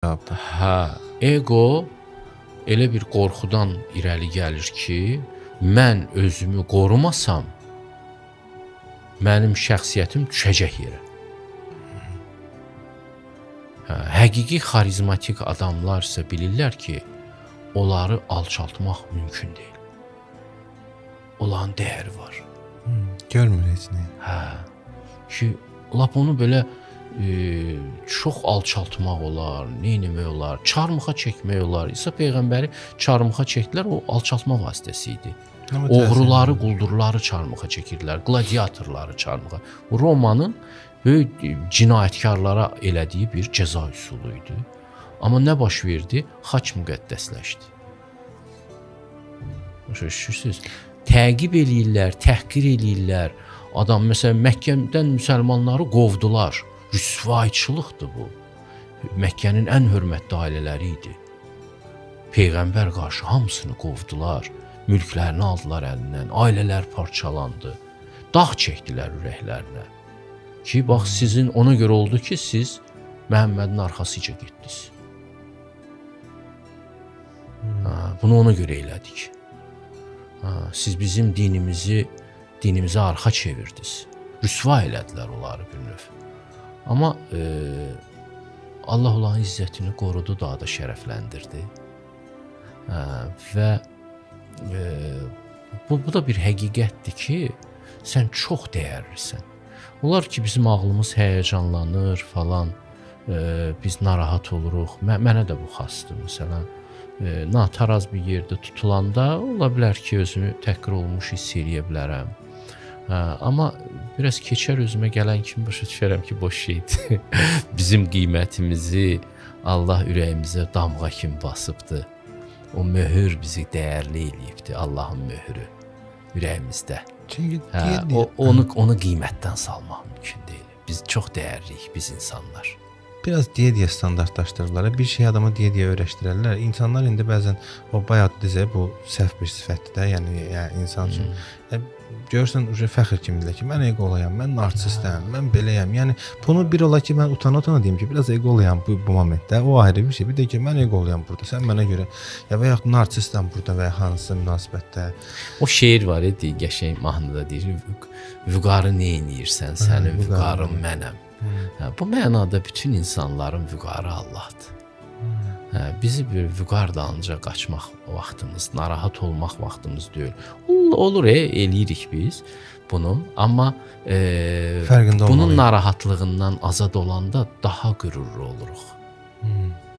cavabdır. Hə, ego elə bir qorxudan irəli gəlir ki, mən özümü qorumasam, mənim şəxsiyyətim düşəcək yerə. Hə, həqiqi xarizmatik adamlar isə bilirlər ki, onları alçaltmaq mümkün deyil. Onların dəyəri var. Görmür heç nə. Hə, ki, lap onu belə çox alçaltmaq olar, neynəmək olar, çarmıxa çəkmək olar. İsa Peyğəmbəri çarmıxa çəkdilər, o alçaltma vasitəsi idi. Oğruları, quldurları çarmıxa çəkirdilər, qladiatorları çarmıxa. Bu Romanın böyük cinayətkarlara elədiyi bir cəza üsulu idi. Amma nə baş verdi? Xaç müqəddəsləşdi. Başa düşürsünüz? Təqib eləyirlər, təhqir eləyirlər. Adam məsələn Məkkədən müsəlmanları qovdular. Rüsvayçılıqdır bu. Məkkənin ən hörmətli ailələri idi. Peyğəmbər qarşı hamısını qovdular. Mülklərini aldılar əlindən. Ailələr parçalandı. Dağ çəkdilər ürəklərinə. Ki, bax, sizin ona görə oldu ki, siz Məhəmmədin arxasıca getdiniz. Bunu ona görə elədik. Siz bizim dinimizə arxa çevirdiniz. Rüsva elədilər onları bir növ. Amma Allah onların izzətini qorudu, daha da şərəfləndirdi. Və bu da bir həqiqətdir ki, sən çox dəyərlisən. Olar ki, bizim ağlımız həyəcanlanır falan, biz narahat oluruq. Mənə də bu xasdır, məsələn. Nataraz bir yerdə tutulanda ola bilər ki, özümü təhqir olmuş hiss eləyə bilərəm. Amma biraz keçər özümə gələn kimi başa düşərəm ki, boş şeydir. Bizim qiymətimizi Allah ürəyimizə damğa kimi basıbdır. O möhür bizi dəyərli eləyibdir, Allahın möhürü ürəyimizdə. Çünki onu qiymətdən salmaq mümkün deyil. Biz çox dəyərliyik, biz insanlar. Biraz deyə standartlaşdırırlar. Bir şey adama deyə öyrəşdirərlər. İnsanlar indi bəzən o bayaq dedizə bu səhv bir sifətdir də, yəni insan üçün. Görürsən, fəxr kimidirlər ki, mən eqolayam, mən narsistəm, mən beləyəm. Yəni bunu bir ola ki, mən utana deyim ki, biraz eqolayam bu momentdə. O ayrı bir şey. Bir də ki, mən eqolayam burada. Sən mənə görə ya və yaxud narsistəm burada və ya hansısa münasibətdə. O şeir var idi, qəşəng mahnıda deyir, vüqarı nə edirsən, sənin vüqarın mənəm. Bu mənada bütün insanların vüqarı Allahdır. Bizi bir vüqar dalınca qaçmaq vaxtımız, narahat olmaq vaxtımız deyil. Olur, eləyirik biz bunu, amma bunun narahatlığından azad olanda daha qürurlu oluruq.